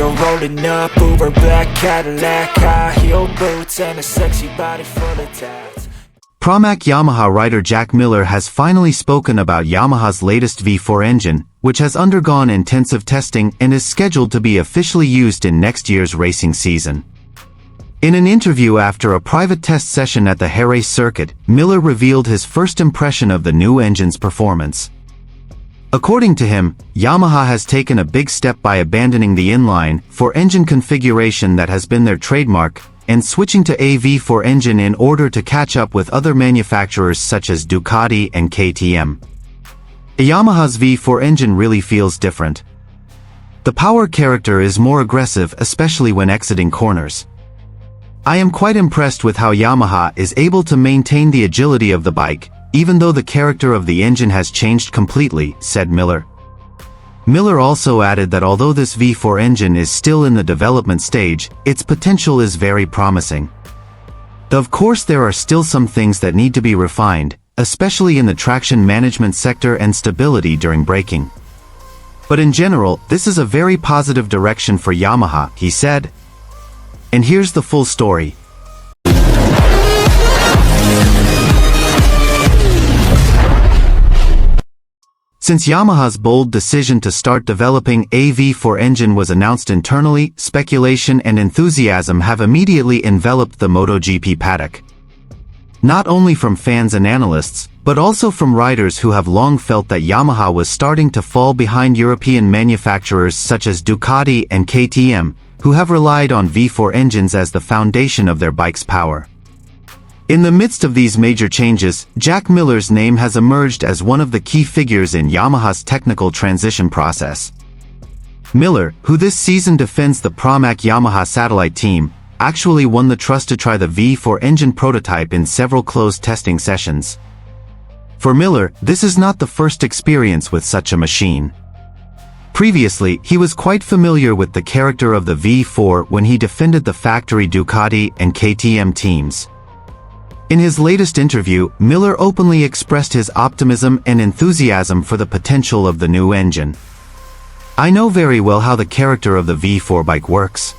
You're rolling up, Uber black Cadillac, high heel boots, and a sexy body full of tats. Pramac Yamaha rider Jack Miller has finally spoken about Yamaha's latest V4 engine, which has undergone intensive testing and is scheduled to be officially used in next year's racing season. In an interview after a private test session at the Jerez circuit, Miller revealed his first impression of the new engine's performance. According to him, Yamaha has taken a big step by abandoning the inline four engine configuration that has been their trademark and switching to a V4 engine in order to catch up with other manufacturers such as Ducati and KTM. Yamaha's V4 engine really feels different. The power character is more aggressive, especially when exiting corners. I am quite impressed with how Yamaha is able to maintain the agility of the bike, even though the character of the engine has changed completely, said Miller. Miller also added that although this V4 engine is still in the development stage, its potential is very promising. Of course, there are still some things that need to be refined, especially in the traction management sector and stability during braking. But in general, this is a very positive direction for Yamaha, he said. And here's the full story. Since Yamaha's bold decision to start developing a V4 engine was announced internally, speculation and enthusiasm have immediately enveloped the MotoGP paddock. Not only from fans and analysts, but also from riders who have long felt that Yamaha was starting to fall behind European manufacturers such as Ducati and KTM, who have relied on V4 engines as the foundation of their bike's power. In the midst of these major changes, Jack Miller's name has emerged as one of the key figures in Yamaha's technical transition process. Miller, who this season defends the Pramac Yamaha satellite team, actually won the trust to try the V4 engine prototype in several closed testing sessions. For Miller, this is not the first experience with such a machine. Previously, he was quite familiar with the character of the V4 when he defended the factory Ducati and KTM teams. In his latest interview, Miller openly expressed his optimism and enthusiasm for the potential of the new engine. I know very well how the character of the V4 bike works.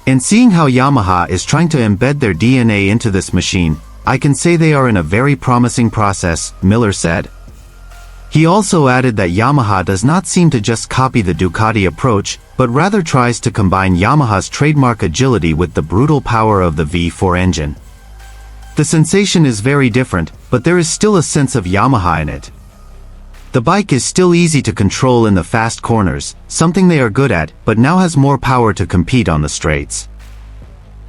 And seeing how Yamaha is trying to embed their DNA into this machine, I can say they are in a very promising process, Miller said. He also added that Yamaha does not seem to just copy the Ducati approach, but rather tries to combine Yamaha's trademark agility with the brutal power of the V4 engine. The sensation is very different, but there is still a sense of Yamaha in it. The bike is still easy to control in the fast corners, something they are good at, but now has more power to compete on the straights.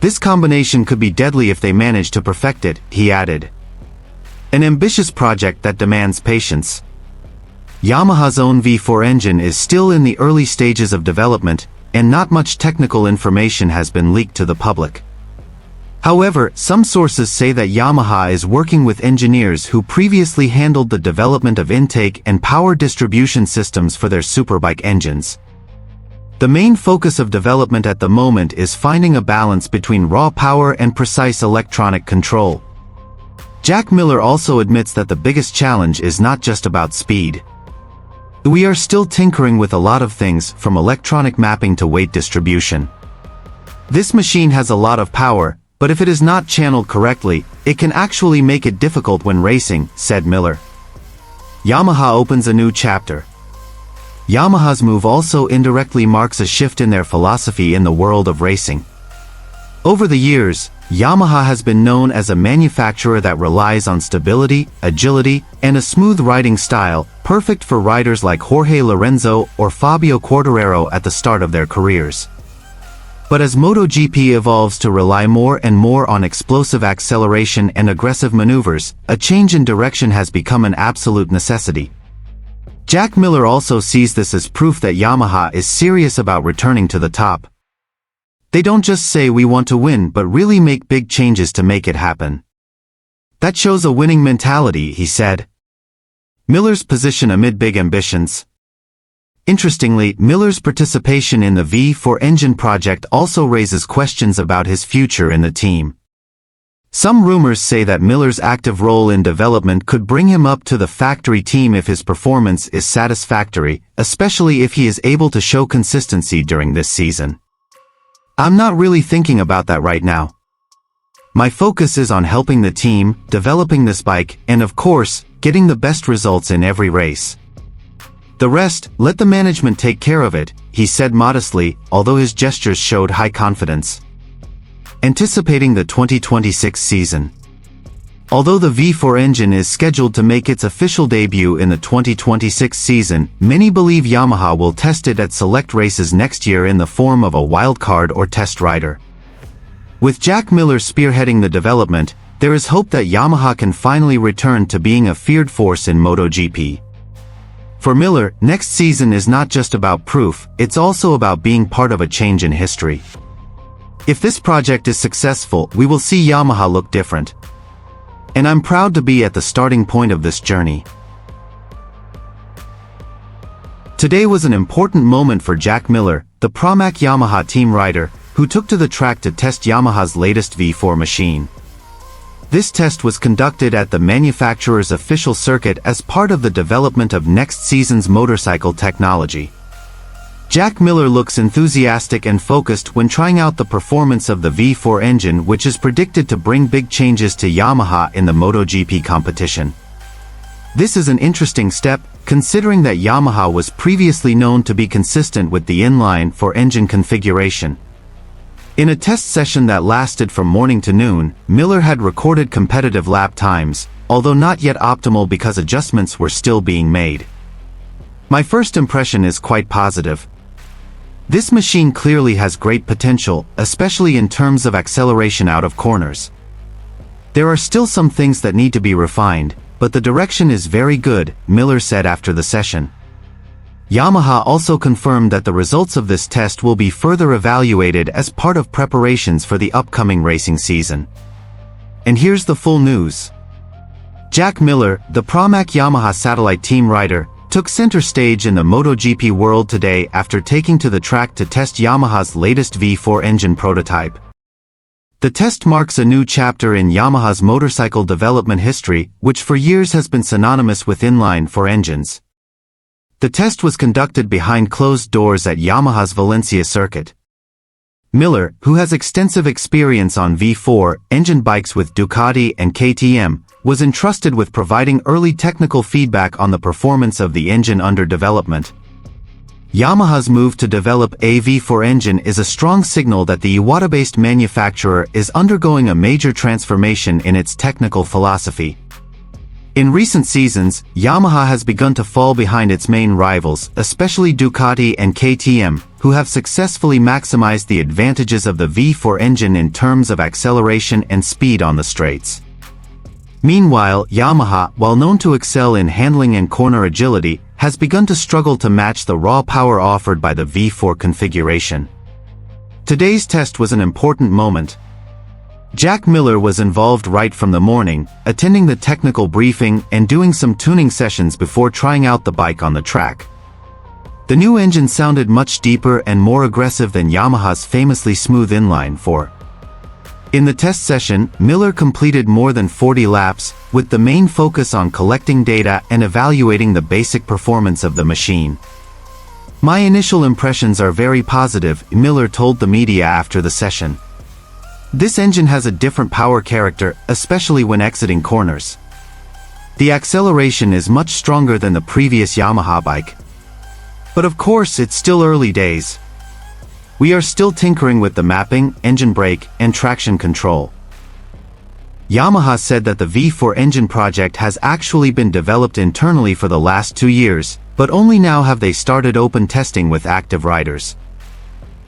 This combination could be deadly if they manage to perfect it, he added. An ambitious project that demands patience. Yamaha's own V4 engine is still in the early stages of development, and not much technical information has been leaked to the public. However, some sources say that Yamaha is working with engineers who previously handled the development of intake and power distribution systems for their superbike engines. The main focus of development at the moment is finding a balance between raw power and precise electronic control. Jack Miller also admits that the biggest challenge is not just about speed. We are still tinkering with a lot of things, from electronic mapping to weight distribution. This machine has a lot of power, but if it is not channeled correctly, it can actually make it difficult when racing, said Miller. Yamaha opens a new chapter. Yamaha's move also indirectly marks a shift in their philosophy in the world of racing. Over the years, Yamaha has been known as a manufacturer that relies on stability, agility, and a smooth riding style, perfect for riders like Jorge Lorenzo or Fabio Quartararo at the start of their careers. But as MotoGP evolves to rely more and more on explosive acceleration and aggressive maneuvers, a change in direction has become an absolute necessity. Jack Miller also sees this as proof that Yamaha is serious about returning to the top. They don't just say we want to win, but really make big changes to make it happen. That shows a winning mentality, he said. Miller's position amid big ambitions. Interestingly, Miller's participation in the V4 engine project also raises questions about his future in the team. Some rumors say that Miller's active role in development could bring him up to the factory team if his performance is satisfactory, especially if he is able to show consistency during this season. I'm not really thinking about that right now. My focus is on helping the team, developing this bike, and of course, getting the best results in every race. The rest, let the management take care of it, he said modestly, although his gestures showed high confidence. Anticipating the 2026 season. Although the V4 engine is scheduled to make its official debut in the 2026 season, many believe Yamaha will test it at select races next year in the form of a wildcard or test rider. With Jack Miller spearheading the development, there is hope that Yamaha can finally return to being a feared force in MotoGP. For Miller, next season is not just about proof, it's also about being part of a change in history. If this project is successful, we will see Yamaha look different. And I'm proud to be at the starting point of this journey. Today was an important moment for Jack Miller, the Pramac Yamaha team rider, who took to the track to test Yamaha's latest V4 machine. This test was conducted at the manufacturer's official circuit as part of the development of next season's motorcycle technology. Jack Miller looks enthusiastic and focused when trying out the performance of the V4 engine, which is predicted to bring big changes to Yamaha in the MotoGP competition. This is an interesting step, considering that Yamaha was previously known to be consistent with the inline-4 engine configuration. In a test session that lasted from morning to noon, Miller had recorded competitive lap times, although not yet optimal because adjustments were still being made. My first impression is quite positive. This machine clearly has great potential, especially in terms of acceleration out of corners. There are still some things that need to be refined, but the direction is very good, Miller said after the session. Yamaha also confirmed that the results of this test will be further evaluated as part of preparations for the upcoming racing season. And here's the full news. Jack Miller, the Pramac Yamaha satellite team rider, took center stage in the MotoGP world today after taking to the track to test Yamaha's latest V4 engine prototype. The test marks a new chapter in Yamaha's motorcycle development history, which for years has been synonymous with inline-4 engines. The test was conducted behind closed doors at Yamaha's Valencia circuit. Miller, who has extensive experience on V4 engine bikes with Ducati and KTM, was entrusted with providing early technical feedback on the performance of the engine under development. Yamaha's move to develop a V4 engine is a strong signal that the Iwata-based manufacturer is undergoing a major transformation in its technical philosophy. In recent seasons, Yamaha has begun to fall behind its main rivals, especially Ducati and KTM, who have successfully maximized the advantages of the V4 engine in terms of acceleration and speed on the straights. Meanwhile, Yamaha, while known to excel in handling and corner agility, has begun to struggle to match the raw power offered by the V4 configuration. Today's test was an important moment. Jack Miller was involved right from the morning, attending the technical briefing and doing some tuning sessions before trying out the bike on the track. The new engine sounded much deeper and more aggressive than Yamaha's famously smooth inline-4. In the test session, Miller completed more than 40 laps, with the main focus on collecting data and evaluating the basic performance of the machine. My initial impressions are very positive, Miller told the media after the session. This engine has a different power character, especially when exiting corners. The acceleration is much stronger than the previous Yamaha bike. But of course, it's still early days. We are still tinkering with the mapping, engine brake, and traction control. Yamaha said that the V4 engine project has actually been developed internally for the last 2 years, but only now have they started open testing with active riders.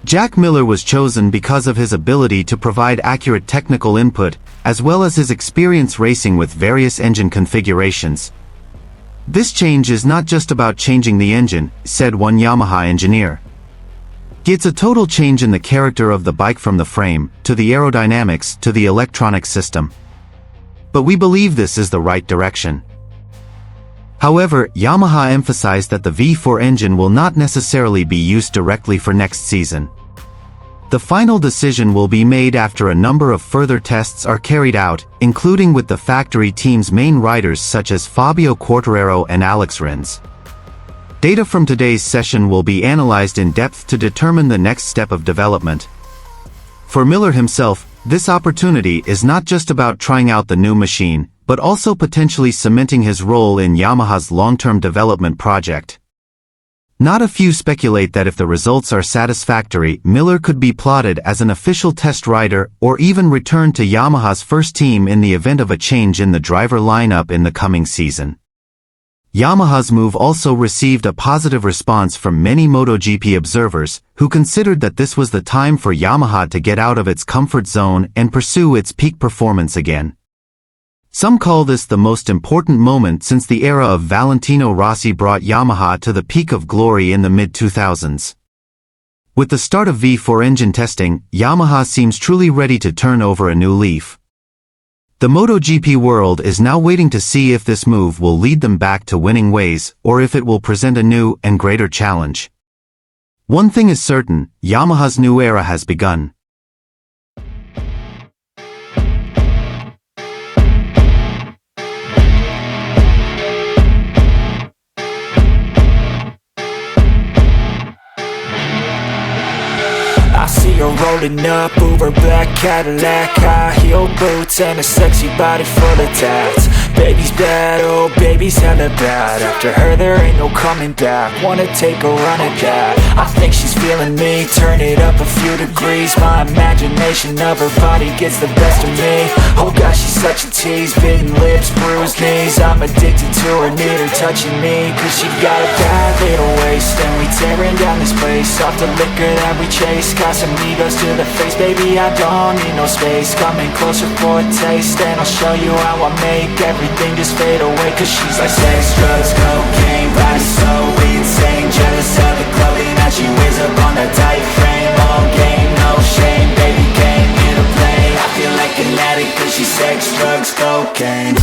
Jack Miller was chosen because of his ability to provide accurate technical input, as well as his experience racing with various engine configurations. This change is not just about changing the engine, said one Yamaha engineer. It's a total change in the character of the bike from the frame, to the aerodynamics, to the electronic system. But we believe this is the right direction. However, Yamaha emphasized that the V4 engine will not necessarily be used directly for next season. The final decision will be made after a number of further tests are carried out, including with the factory team's main riders such as Fabio Quartararo and Alex Rins. Data from today's session will be analyzed in depth to determine the next step of development. For Miller himself, this opportunity is not just about trying out the new machine, but also potentially cementing his role in Yamaha's long-term development project. Not a few speculate that if the results are satisfactory, Miller could be plotted as an official test rider or even return to Yamaha's first team in the event of a change in the driver lineup in the coming season. Yamaha's move also received a positive response from many MotoGP observers, who considered that this was the time for Yamaha to get out of its comfort zone and pursue its peak performance again. Some call this the most important moment since the era of Valentino Rossi brought Yamaha to the peak of glory in the mid-2000s. With the start of V4 engine testing, Yamaha seems truly ready to turn over a new leaf. The MotoGP world is now waiting to see if this move will lead them back to winning ways, or if it will present a new and greater challenge. One thing is certain, Yamaha's new era has begun. I see her rolling up, Uber black Cadillac, high heel boots and a sexy body full of tats. Baby's bad, oh baby's hella bad. After her there ain't no coming back. Wanna take a run at that. I think she's feeling me, turn it up a few degrees. My imagination of her body gets the best of me. Oh gosh, she's such a tease, bitten lips, bruised knees. I'm addicted to her, need her touching me, cause she got a bad little waist. And we tearing down this place, off the liquor that we chase. Got some egos to the face, baby, I don't need no space. Coming closer for a taste, and I'll show you how I make everything just fade away. Cause she's like sex, drugs, cocaine, body so insane. Jealous of the clothing that she wears up on that tight frame. All game, no shame, baby came here to play. I feel like an addict cause she's sex, drugs, cocaine.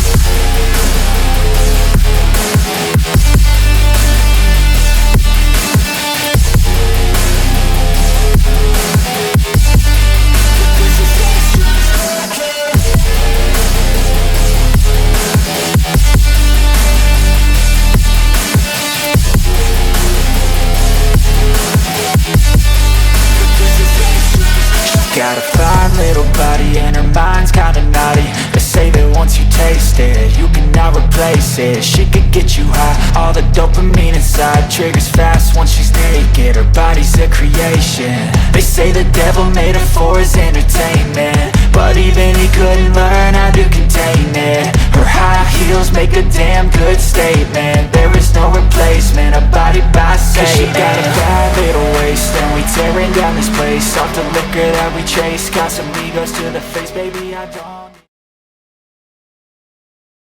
Got a fine little body and her mind's kinda naughty. They say that once you taste it, you cannot replace it. She could get you high, all the dopamine inside triggers fast once she's naked. Her body's a creation. They say the devil made her for his entertainment, but even he couldn't learn how to contain it. Her high heels make a damn good statement. There is no replacement, a body by Satan. Cause she got a bad little waist, and we tearing down this place. Off the liquor that we chase, got some egos to the face, baby, I don't